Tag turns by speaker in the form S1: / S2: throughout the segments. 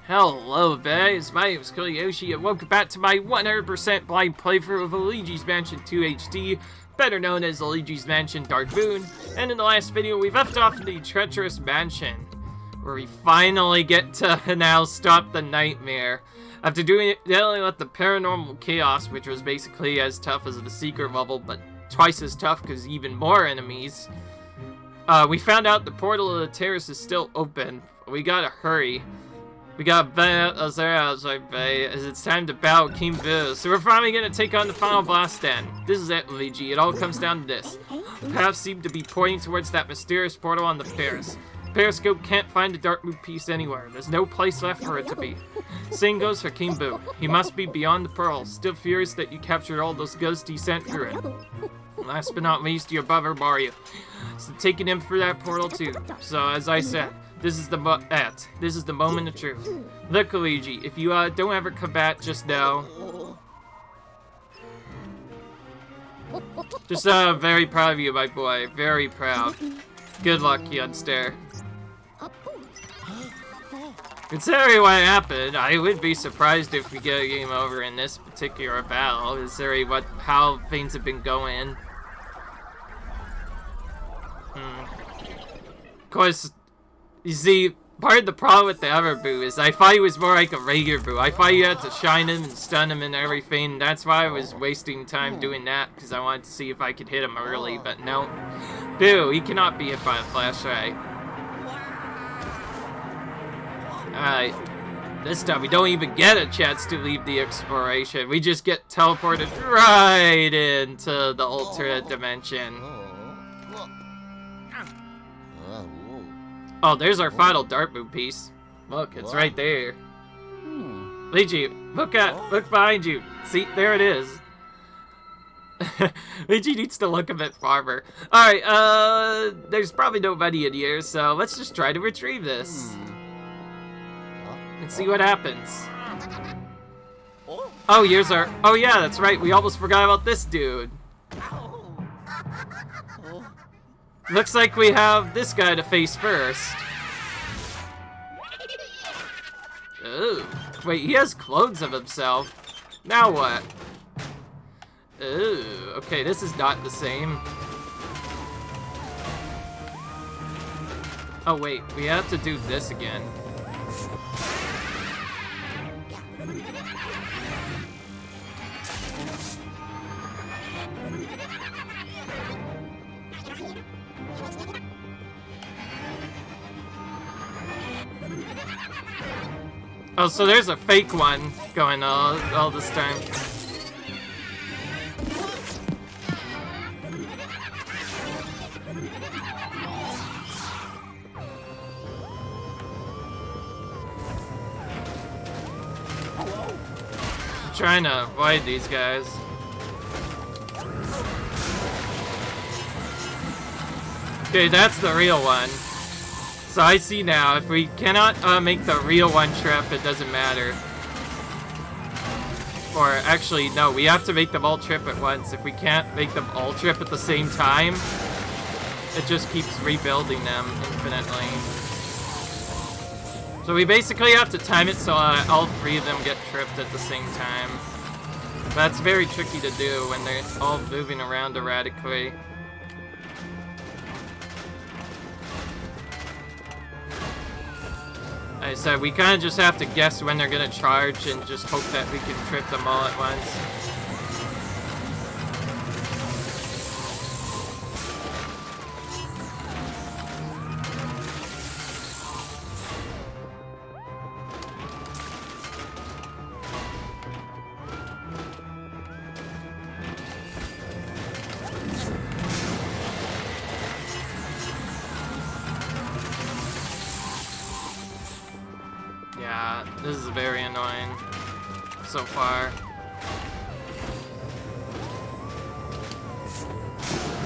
S1: Hello guys, my name is Yoshi and welcome back to my 100% blind playthrough of Luigi's Mansion 2 HD, better known as Luigi's Mansion Dark Moon. And in the last video we left off in the treacherous mansion, where we finally get to now stop the nightmare. After dealing with the paranormal chaos, which was basically as tough as the secret level, but twice as tough because even more enemies, we found out the portal of the terrace is still open. We gotta hurry. We got as it's time to battle King Boo. So we're finally gonna take on the final boss then. This is it, Luigi. It all comes down to this. The paths seem to be pointing towards that mysterious portal on the terrace. Periscope can't find the Dark Moon piece anywhere. There's no place left for it to be. Same goes for King Boo. He must be beyond the pearl. Still furious that you captured all those ghosts he sent through it. Last but not least, your brother Mario. So taking him through that portal too. So as I said, this is the moment of truth. Look, Luigi, if you don't ever come back, just know. Just very proud of you, my boy. Very proud. Good luck, youngster. Considering what happened, I would be surprised if we get a game over in this particular battle, considering how things have been going. Of course, you see, part of the problem with the other Boo is I thought he was more like a regular Boo. I thought you had to shine him and stun him and everything. That's why I was wasting time doing that, because I wanted to see if I could hit him early, but no. Boo, he cannot be hit by a flashlight. Alright. This time we don't even get a chance to leave the exploration. We just get teleported right into the alternate dimension. Oh, there's our final Dark Moon piece. Look, it's right there. Luigi, look behind you. See, there it is. Luigi needs to look a bit farther. Alright, there's probably nobody in here, so let's just try to retrieve this. Let's see what happens. Oh, here's our... Oh yeah, that's right, we almost forgot about this dude. Looks like we have this guy to face first. Ooh. Wait, he has clones of himself. Now what? Ooh. Okay, this is not the same. Oh wait, we have to do this again. Oh, so there's a fake one going all this time. I'm trying to avoid these guys. Okay, that's the real one. So I see now, if we cannot make the real one trip, it doesn't matter. Or actually, no, we have to make them all trip at once. If we can't make them all trip at the same time, it just keeps rebuilding them infinitely. So we basically have to time it so all three of them get tripped at the same time. That's very tricky to do when they're all moving around erratically. Like I said, we kind of just have to guess when they're going to charge and just hope that we can trip them all at once. Yeah, this is very annoying so far.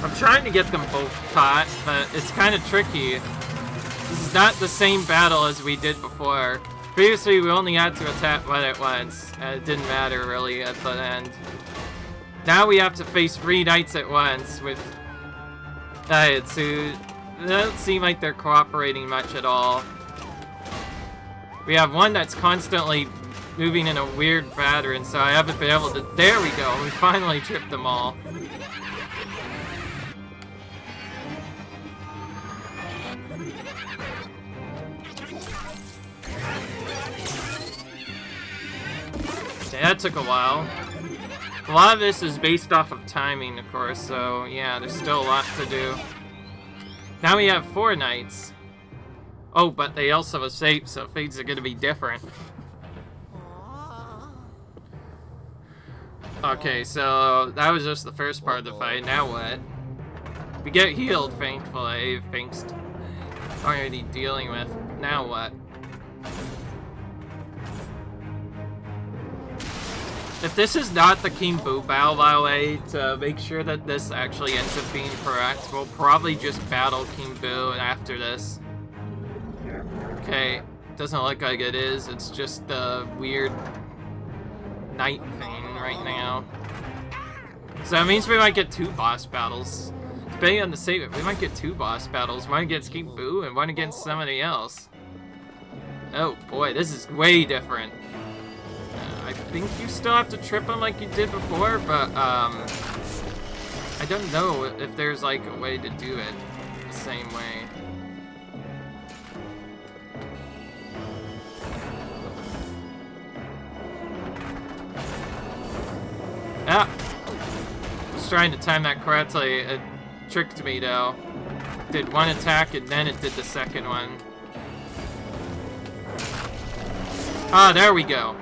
S1: I'm trying to get them both caught, but it's kind of tricky. This is not the same battle as we did before. Previously, we only had to attack one at once, and it didn't matter really at the end. Now we have to face 3 knights at once with knights who don't seem like they're cooperating much at all. We have one that's constantly moving in a weird pattern, so I haven't been able to... There we go, we finally tripped them all. Okay, that took a while. A lot of this is based off of timing, of course, so yeah, there's still a lot to do. Now we have 4 nights. Oh, but they also have fate, so fates are gonna be different. Okay, so that was just the first part of the fight. Now what? We get healed, thankfully. Thanks. Already dealing with. Now what? If this is not the King Boo battle, by the way, to make sure that this actually ends up being correct, we'll probably just battle King Boo after this. Okay, doesn't look like it is. It's just the weird night thing right now. So that means we might get 2 boss battles. Depending on the save, we might get 2 boss battles. One against King Boo and one against somebody else. Oh boy, this is way different. I think you still have to trip him like you did before, but I don't know if there's like a way to do it the same way. Ah! I was trying to time that correctly. It tricked me though. Did one attack and then it did the second one. Ah, there we go.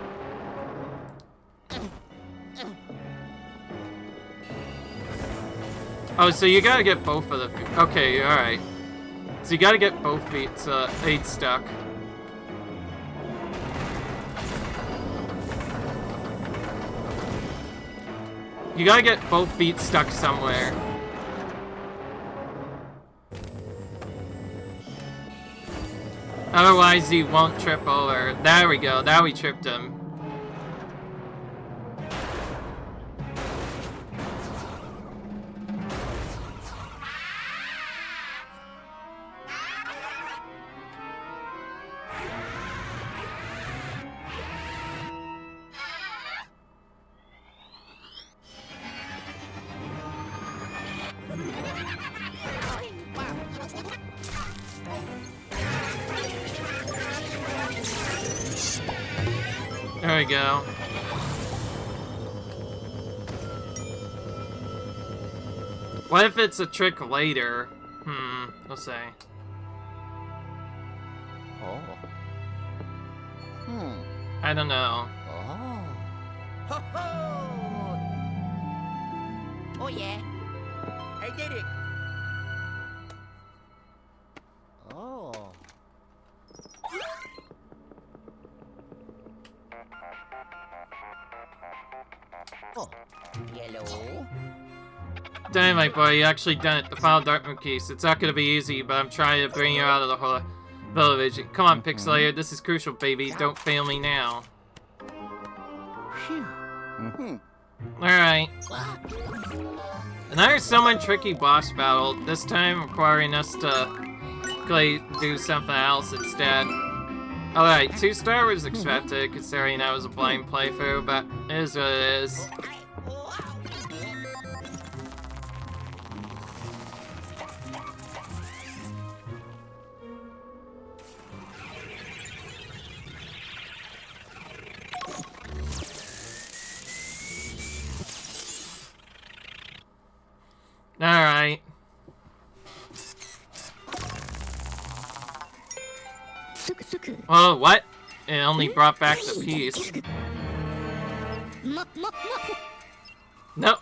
S1: Oh, so you gotta get both of the... Okay, alright. So you gotta get both feet stuck. You gotta get both feet stuck somewhere. Otherwise he won't trip over. There we go, now we tripped him. There we go. What if it's a trick later? We'll see.
S2: Oh.
S1: I don't know.
S2: Oh. Ho ho! Oh yeah. I did it. Oh. Oh. Yellow.
S1: Dynamite boy, you actually done it. The final Dartmouth case. It's not gonna be easy, but I'm trying to bring you out of the whole village. Come on, Pixelator. This is crucial, baby. Don't fail me now. Alright. Another somewhat tricky boss battle. This time requiring us to do something else instead. Alright, 2-star was expected, considering that was a blind playthrough, but it is what it is. Alright. Oh, what? It only brought back the piece. No,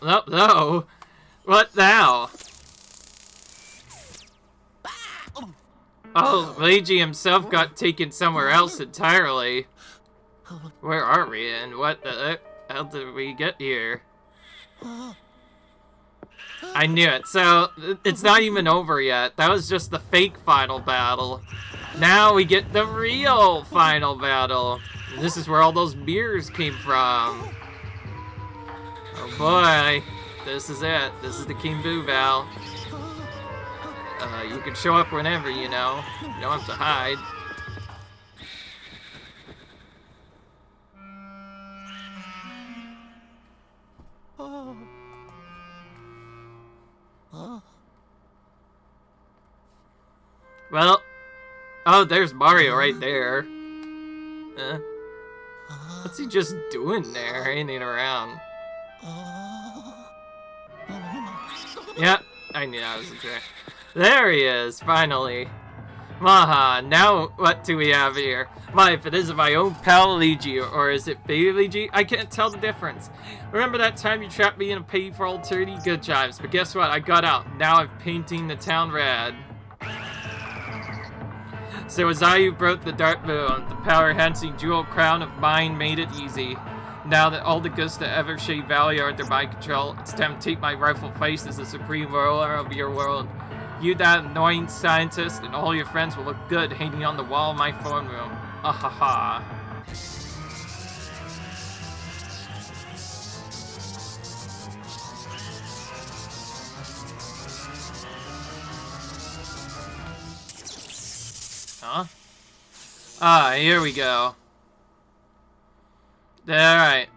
S1: no, no. What now? Oh, Luigi himself got taken somewhere else entirely. Where are we and what the hell did we get here? I knew it. So, it's not even over yet. That was just the fake final battle. Now we get the real final battle. And this is where all those mirrors came from. Oh boy. This is it. This is the King Boo battle. You can show up whenever, you know. You don't have to hide. Well, oh, there's Mario right there. What's he just doing there, hanging around? Yeah, I knew that was a trick. There he is, finally. Maha, now what do we have here? My, if it isn't my own pal Luigi, or is it baby Luigi? I can't tell the difference. Remember that time you trapped me in a pay for old turdy? Good jobs, but guess what? I got out. Now I'm painting the town red. So it was I who broke the dark moon. The power-enhancing jewel crown of mine made it easy. Now that all the goods to Evershade Valley are under my control, it's time to take my rightful place as the supreme ruler of your world. You, that annoying scientist, and all your friends will look good hanging on the wall of my phone room. Ahaha. Huh? Ah, here we go. Alright.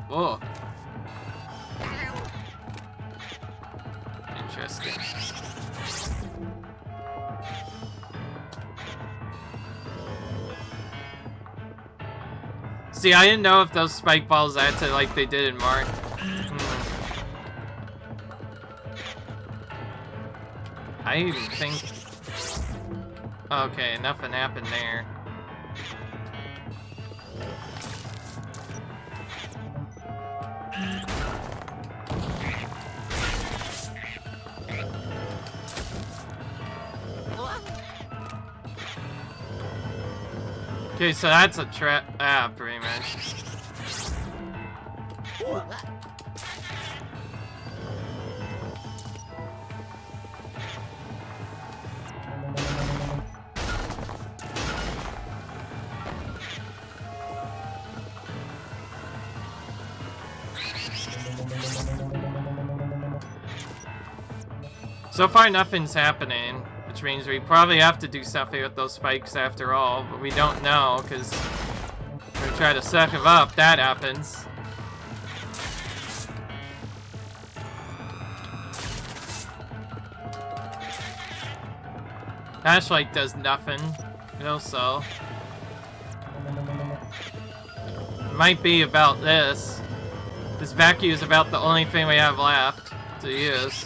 S1: Whoa. Interesting. See, I didn't know if those spike balls acted like they did in Mark. I even think... Okay, nothing happened there. Okay, so that's a trap. Ah, pretty much. So far, nothing's happening, which means we probably have to do something with those spikes after all, but we don't know, because if we try to suck them up, that happens. Flashlight does nothing, so. It might be about this. This vacuum is about the only thing we have left to use.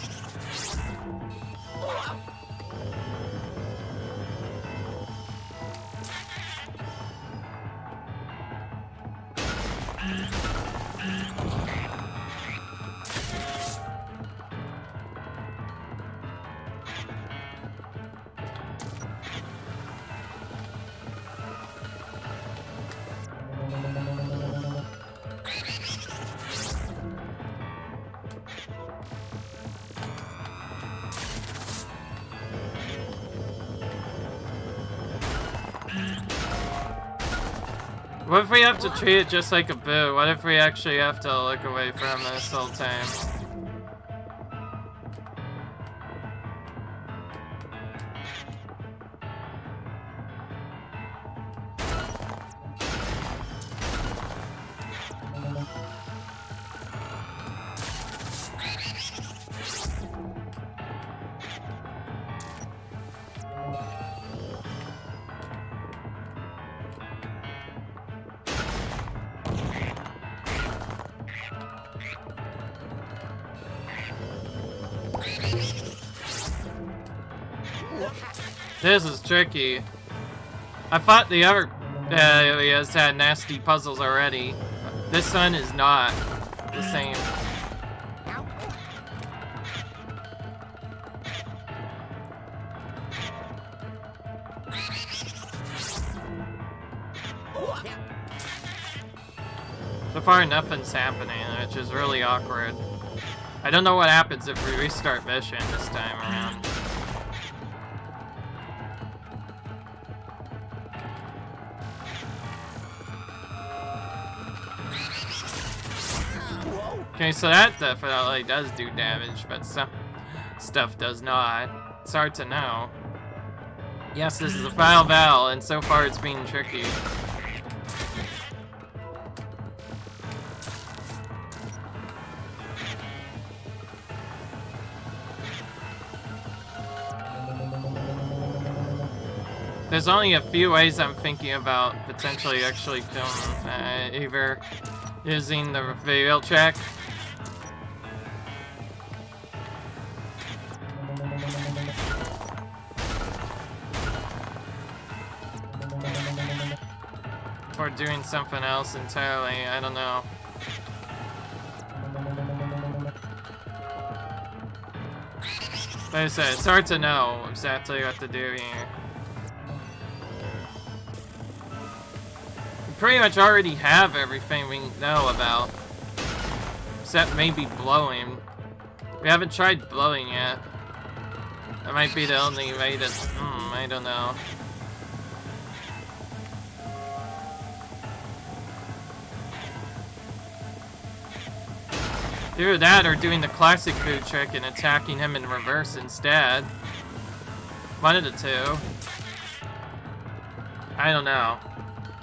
S1: What if we have to treat it just like a boo? What if we actually have to look away from this whole time? This is tricky. I thought the other areas had nasty puzzles already. This one is not the same. So far, nothing's happening, which is really awkward. I don't know what happens if we restart mission this time around. Okay, so that definitely does do damage, but some stuff does not. It's hard to know. Yes, this is a final battle, and so far it's been tricky. There's only a few ways I'm thinking about potentially actually killing either using the reveal check. Or doing something else entirely, I don't know. Like I said, it's hard to know exactly what to do here. We pretty much already have everything we know about. Except maybe blowing. We haven't tried blowing yet. That might be the only way to... I don't know. Either that or doing the classic food trick and attacking him in reverse instead. One of the two. I don't know.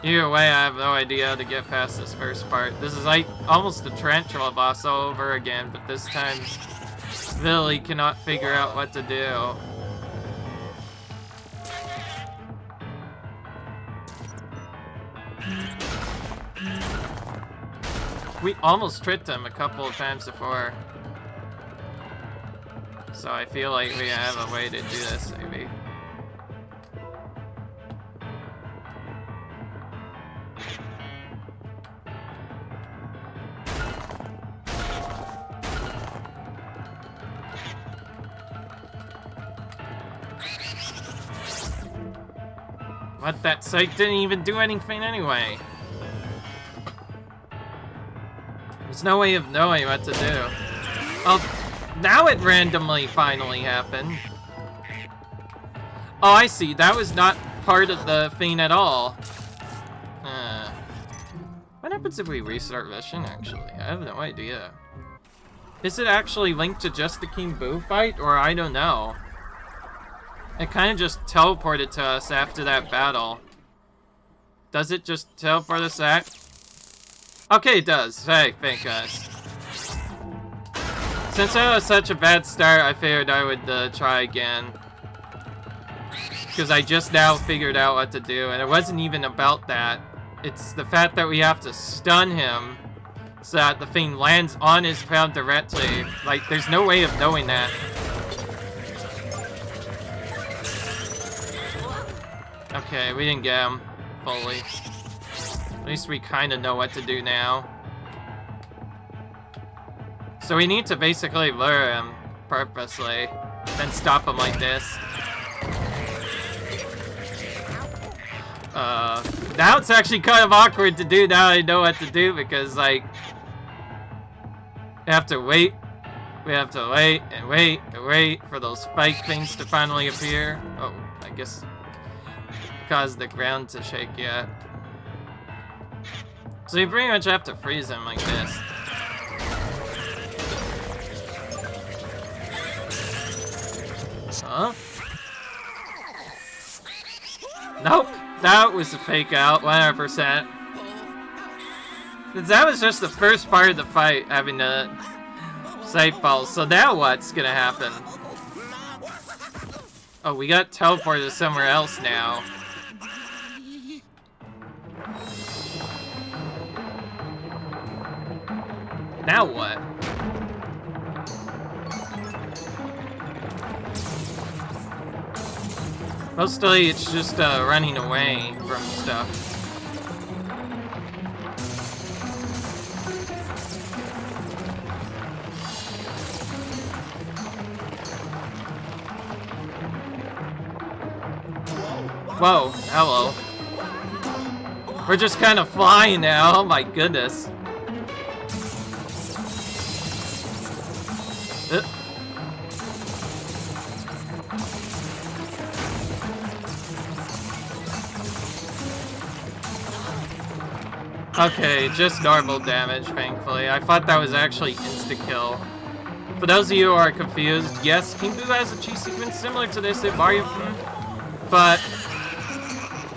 S1: Either way, I have no idea how to get past this first part. This is like almost a tarantula boss all over again, but this time Billy cannot figure out what to do. We almost tricked him a couple of times before. So I feel like we have a way to do this, maybe. What, that site didn't even do anything anyway. There's no way of knowing what to do. Oh, now it randomly finally happened. Oh, I see. That was not part of the thing at all. What happens if we restart mission, actually? I have no idea. Is it actually linked to just the King Boo fight, or I don't know? It kind of just teleported to us after that battle. Does it just teleport us back? Okay, it does. Hey, thank goodness. Since I had such a bad start, I figured I would try again. Because I just now figured out what to do, and it wasn't even about that. It's the fact that we have to stun him so that the thing lands on his pound directly. Like, there's no way of knowing that. Okay, we didn't get him fully. At least we kind of know what to do now. So we need to basically lure him purposely, then stop him like this. Now it's actually kind of awkward to do now I know what to do because, like, we have to wait. We have to wait and wait and wait for those spike things to finally appear. Oh, I guess cause the ground to shake yet. So you pretty much have to freeze him like this. Huh? Nope, that was a fake out, 100%. That was just the first part of the fight, having the sight balls. So now what's gonna happen? Oh, we got teleported somewhere else now. Now what? Mostly it's just running away from stuff. Whoa, hello. We're just kind of flying now, oh my goodness. Okay, just normal damage, thankfully. I thought that was actually insta-kill. For those of you who are confused, yes, King Boo has a cheese sequence similar to this in Mario, but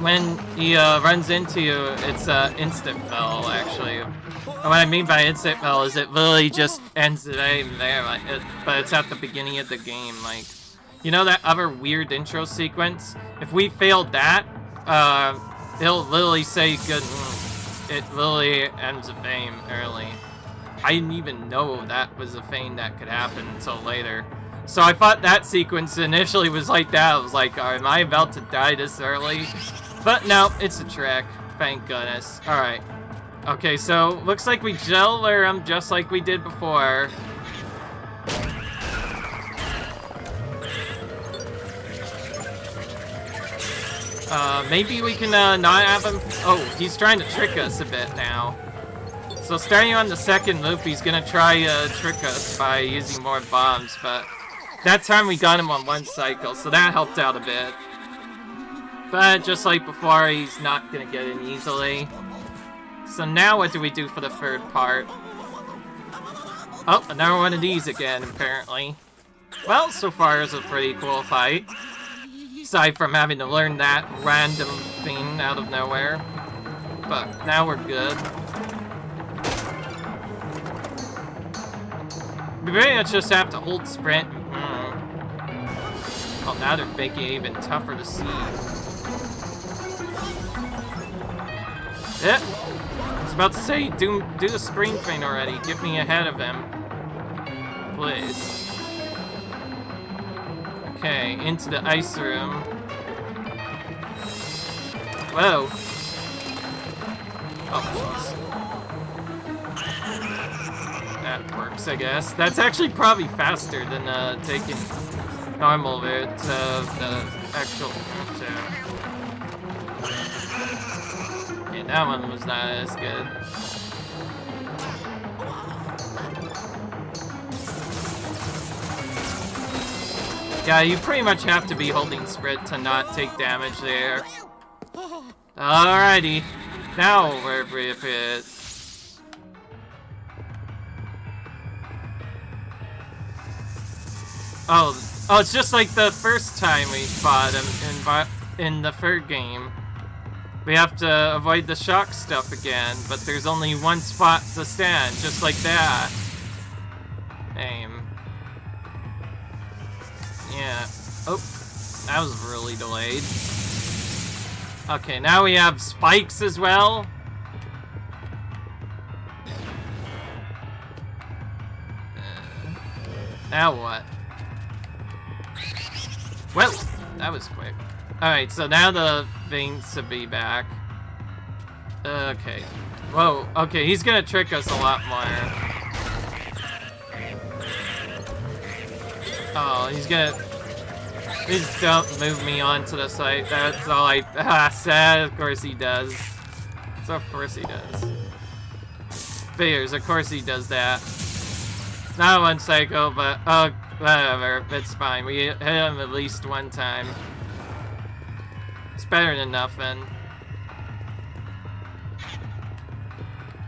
S1: when he runs into you, it's instant fell, actually. And what I mean by instant fell is it literally just ends the game there, like, but it's at the beginning of the game, like, You know that other weird intro sequence? If we failed that, it'll literally say good. It literally ends a fame early. I didn't even know that was a thing that could happen until later. So I thought that sequence initially was like that. I was like, am I about to die this early? But no, it's a trick. Thank goodness. Alright. Okay, so looks like we gel them just like we did before. Maybe we can not have him. Oh, he's trying to trick us a bit now. So starting on the second loop, he's gonna try trick us by using more bombs, but that time we got him on one cycle, so that helped out a bit. But just like before, he's not gonna get in easily. So now what do we do for the third part? Oh, another one of these again, apparently. Well, so far it's a pretty cool fight. Aside from having to learn that random thing out of nowhere. But now we're good. We pretty much just have to hold sprint. Oh, now they're making it even tougher to see. Yeah. I was about to say, do the spring thing already. Get me ahead of him. Please. Okay, into the ice room. Whoa. Oh, jeez. That works, I guess. That's actually probably faster than taking normal route of the actual route. Yeah, that one was not as good. Yeah, you pretty much have to be holding sprint to not take damage there. Alrighty. Now we're with it. Oh, it's just like the first time we fought him in the third game. We have to avoid the shock stuff again, but there's only one spot to stand, just like that. Aim. Yeah. Oh, that was really delayed. Okay, now we have spikes as well. Now what? Well, that was quick. Alright, so now the things to be back. Okay. Whoa, okay, he's gonna trick us a lot more. Oh, he's gonna... Please don't move me onto the site. That's all I said. Of course he does. So of course he does. Figures, of course he does that. Not one cycle, but whatever. It's fine. We hit him at least one time. It's better than nothing.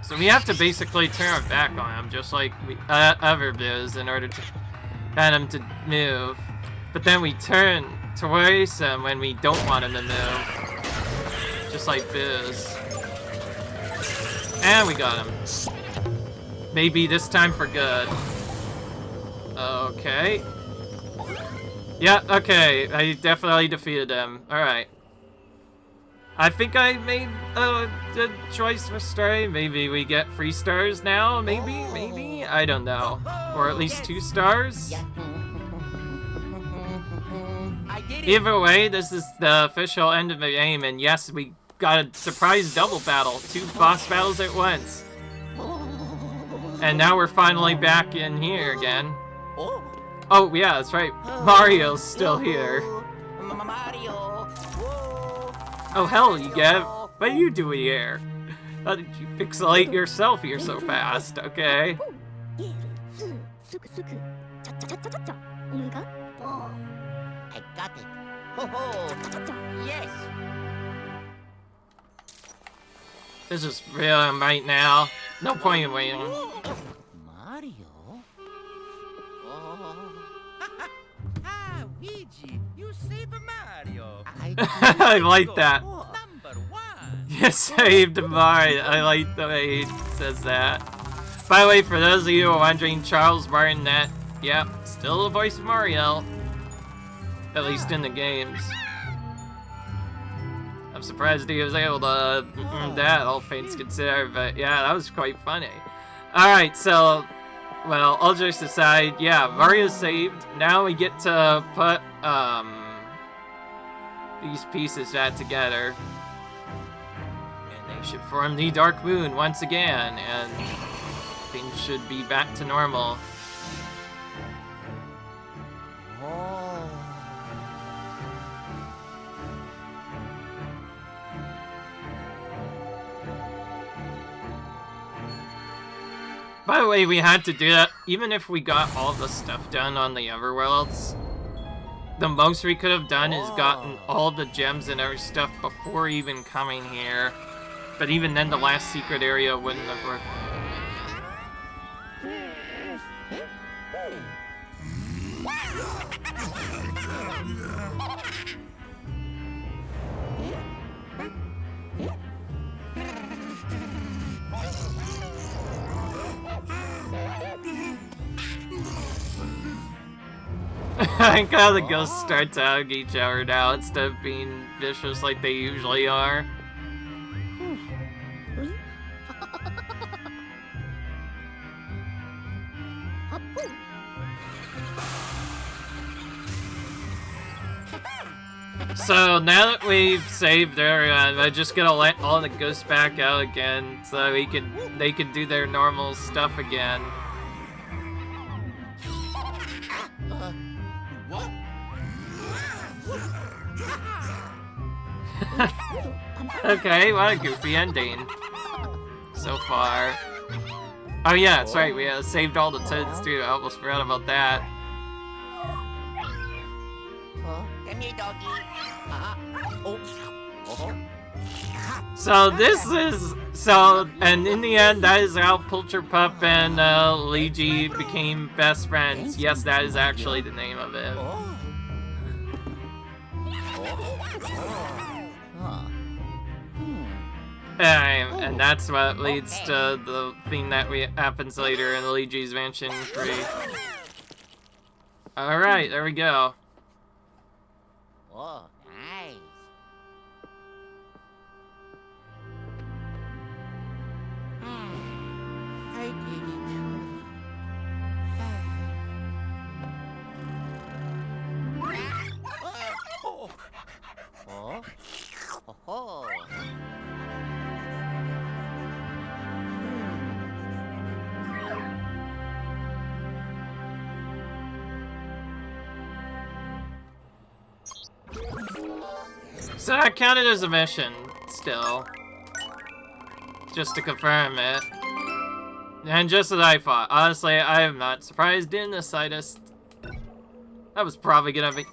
S1: So we have to basically turn our back on him, just like we ever does, in order to get him to move. But then we turn towards him when we don't want him to move. Just like this. And we got him. Maybe this time for good. Okay. Yeah, okay. I definitely defeated him. Alright. I think I made a good choice for starting. Maybe we get 3 stars now? Maybe? I don't know. Or at least 2 stars? Either way, this is the official end of the game, and yes, we got a surprise double battle. 2 boss battles at once. And now we're finally back in here again. Oh, yeah, that's right. Mario's still here. Oh, hell, you get. What are you doing here? How did you pixelate yourself here so fast? Okay.
S2: I got it. Ho ho! Yes!
S1: This is real right now. No point in waiting.
S2: Mario? Oh. Ah, Luigi, you saved Mario.
S1: I like that.
S2: Number 1.
S1: You saved Mario. I like the way he says that. By the way, for those of you who are wondering, Charles Martinet, yep, still the voice of Mario. At least in the games. I'm surprised he was able to do that, all things considered, but yeah, that was quite funny. Alright, so, well, all jokes aside, yeah, Mario's saved. Now we get to put, these pieces back together. And they should form the Dark Moon once again, and things should be back to normal. By the way, we had to do that, even if we got all the stuff done on the Everworlds. The most we could have done is gotten all the gems and other stuff before even coming here. But even then, the last secret area wouldn't have worked. I like how the ghosts start to hug each other now instead of being vicious like they usually are. So now that we've saved everyone, I'm just gonna let all the ghosts back out again so they can do their normal stuff again. Okay, what a goofy ending so far. Oh yeah, that's right, we saved all the toads too. I almost forgot about that.
S2: Come here, doggy.
S1: So this is, and in the end, that is how Pup and Luigi became best friends. Yes, that is actually the name of it. And that's what leads to the thing that happens later in Luigi's Mansion 3. Alright, there we go.
S2: Oh, nice. I did it. Oh. Oh.
S1: So that counted as a mission, still. Just to confirm it. And just as I thought, honestly, I am not surprised in the slightest. That was probably gonna be...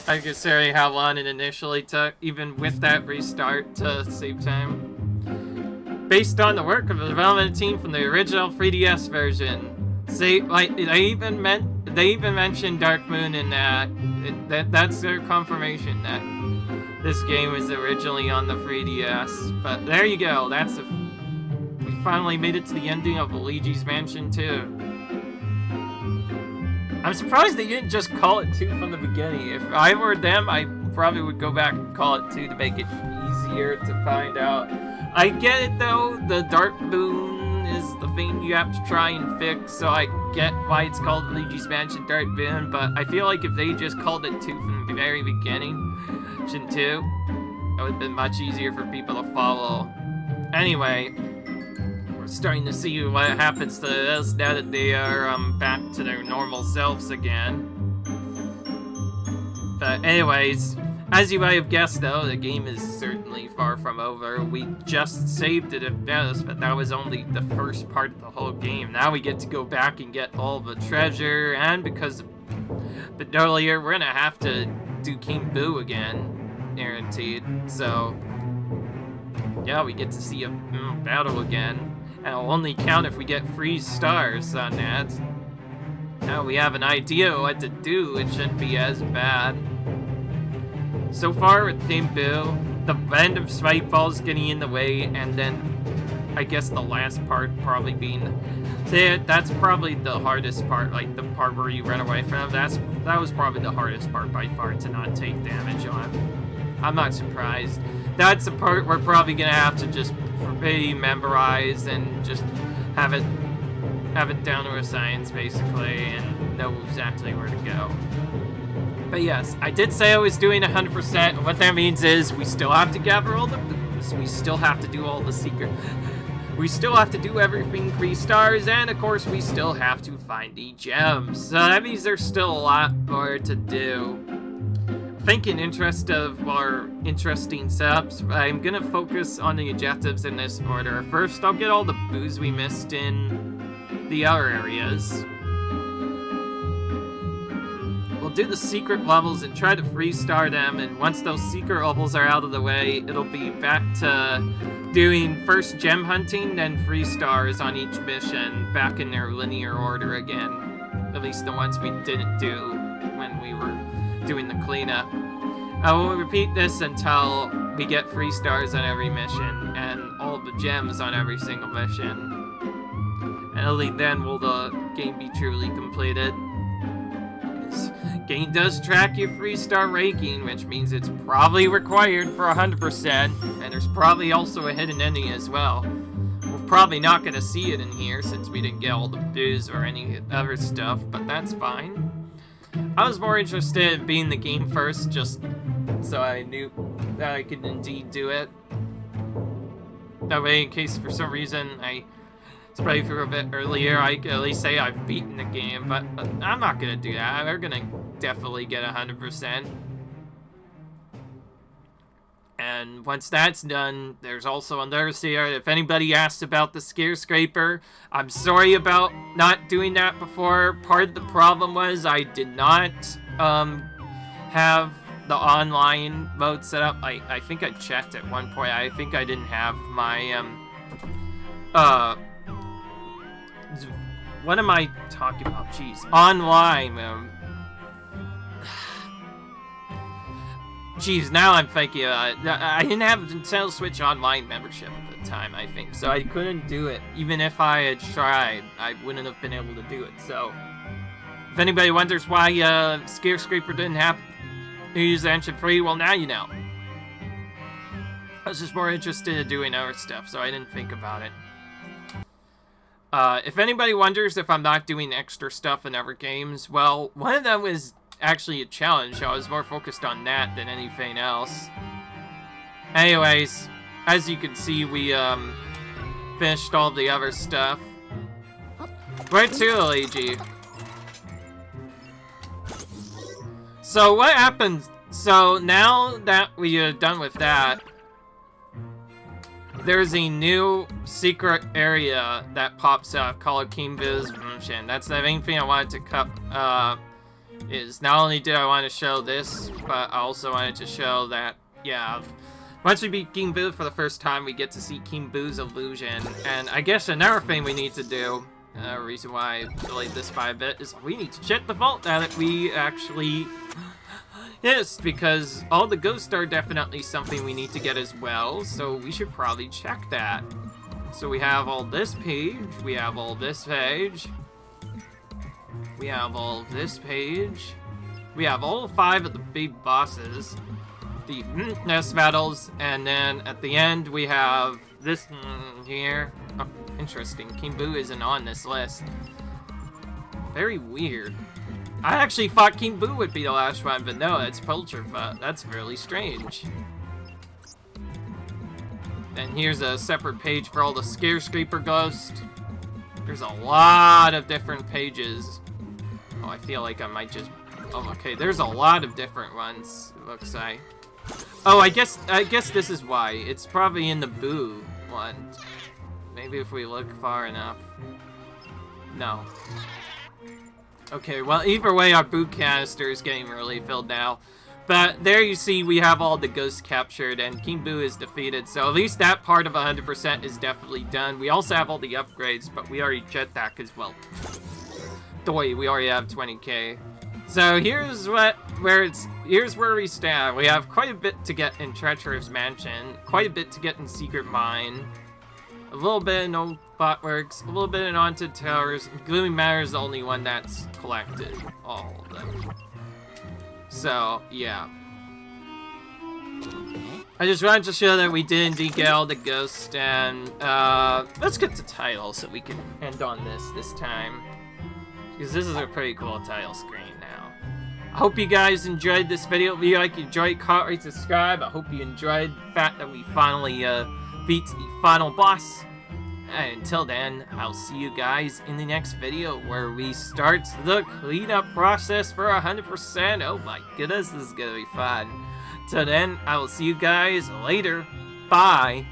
S1: I considering how long it initially took, even with that restart, to save time. Based on the work of the development team from the original 3DS version. They even mentioned Dark Moon in that. That's their confirmation that this game was originally on the 3DS. But there you go. We finally made it to the ending of Luigi's Mansion 2. I'm surprised they didn't just call it 2 from the beginning. If I were them, I probably would go back and call it 2 to make it easier to find out. I get it though, the Dark Moon is the thing you have to try and fix, so I get why it's called Luigi's Mansion Dark Moon, but I feel like if they just called it 2 from the very beginning, Mansion 2, that would have been much easier for people to follow. Anyway, we're starting to see what happens to us now that they are back to their normal selves again. But anyways, as you might have guessed though, the game is certainly far from over. We just saved it at best, but that was only the first part of the whole game. Now we get to go back and get all the treasure, and because a bit earlier, we're gonna have to do King Boo again, guaranteed. So, yeah, we get to see a battle again. And it'll only count if we get 3 stars on that. Now we have an idea what to do, it shouldn't be as bad. So far with King Boo, the random spike balls getting in the way, and then I guess the last part probably being... See, that's probably the hardest part, like the part where you run away from them. That was probably the hardest part by far to not take damage on. I'm not surprised. That's the part we're probably gonna have to just memorize and just have it down to a science, basically, and know exactly where to go. But yes, I did say I was doing 100%. What that means is we still have to gather all the booze. We still have to do all the secret... We still have to do everything 3 stars, and of course we still have to find the gems. So that means there's still a lot more to do. I think in interest of more interesting setups, I'm gonna focus on the objectives in this order. First, I'll get all the booze we missed in the other areas. We'll do the secret levels and try to 3-star them, and once those secret levels are out of the way, it'll be back to doing first gem hunting, then 3 stars on each mission, back in their linear order again. At least the ones we didn't do when we were doing the cleanup. I will repeat this until we get 3 stars on every mission, and all the gems on every single mission. And only then will the game be truly completed. Game does track your 3-star ranking, which means it's probably required for 100%, and there's probably also a hidden ending as well. We're probably not going to see it in here since we didn't get all the booze or any other stuff, but that's fine. I was more interested in being the game first, just so I knew that I could indeed do it. That way, in case for some reason I sprayed through a bit earlier, I could at least say I've beaten the game, but I'm not going to do that. We're going to definitely get 100%. And once that's done, there's also another secret. If anybody asks about the Scare Scraper, I'm sorry about not doing that before. Part of the problem was I did not have the online mode set up. I think I checked at one point. I think I didn't have my what am I talking about? Jeez. Online. Jeez, now I'm thinking, I didn't have the Nintendo Switch Online membership at the time, I think, so I couldn't do it. Even if I had tried, I wouldn't have been able to do it, so... If anybody wonders why, Scare Scraper didn't have to use the engine free, well, now you know. I was just more interested in doing other stuff, so I didn't think about it. If anybody wonders if I'm not doing extra stuff in other games, well, one of them was actually a challenge. I was more focused on that than anything else. Anyways, as you can see, we finished all the other stuff. Where to, Luigi? So what happens? So now that we are done with that, there's a new secret area that pops up called King Boo's Mansion. That's the main thing I wanted to cut. Is not only did I want to show this, but I also wanted to show that, yeah, once we beat King Boo for the first time, we get to see King Boo's illusion. And I guess another thing we need to do, reason why I delayed this by a bit, is we need to check the vault now that we actually missed, because all the ghosts are definitely something we need to get as well, so we should probably check that. So we have all this page, we have all this page, we have all this page, we have all 5 of the big bosses, the nest battles, and then at the end we have this here. Oh, interesting, King Boo isn't on this list. Very weird. I actually thought King Boo would be the last one, but no, it's Polterfoot. That's really strange. And here's a separate page for all the Scare Scraper ghosts. There's a lot of different pages. Oh, I feel like I might just... Oh, okay, there's a lot of different ones, it looks like. Oh, I guess this is why. It's probably in the Boo one. Maybe if we look far enough. No. Okay, well, either way, our Boo canister is getting really filled now. But there you see we have all the ghosts captured and King Boo is defeated. So at least that part of 100% is definitely done. We also have all the upgrades, but we already checked that because, well, doy, we already have 20k. So here's where we stand. We have quite a bit to get in Treacherous Mansion, quite a bit to get in Secret Mine. a little bit in No Botworks, a little bit in Haunted Towers. Gloomy Manor is the only one that's collected all of them. So, yeah. I just wanted to show that we did indeed get all the ghosts, and let's get to titles so we can end on this time. Because this is a pretty cool title screen now. I hope you guys enjoyed this video. If you enjoyed, comment, rate, subscribe. I hope you enjoyed the fact that we finally beat the final boss. And until then, I'll see you guys in the next video where we start the cleanup process for 100%. Oh my goodness, this is gonna be fun. Till then, I will see you guys later. Bye.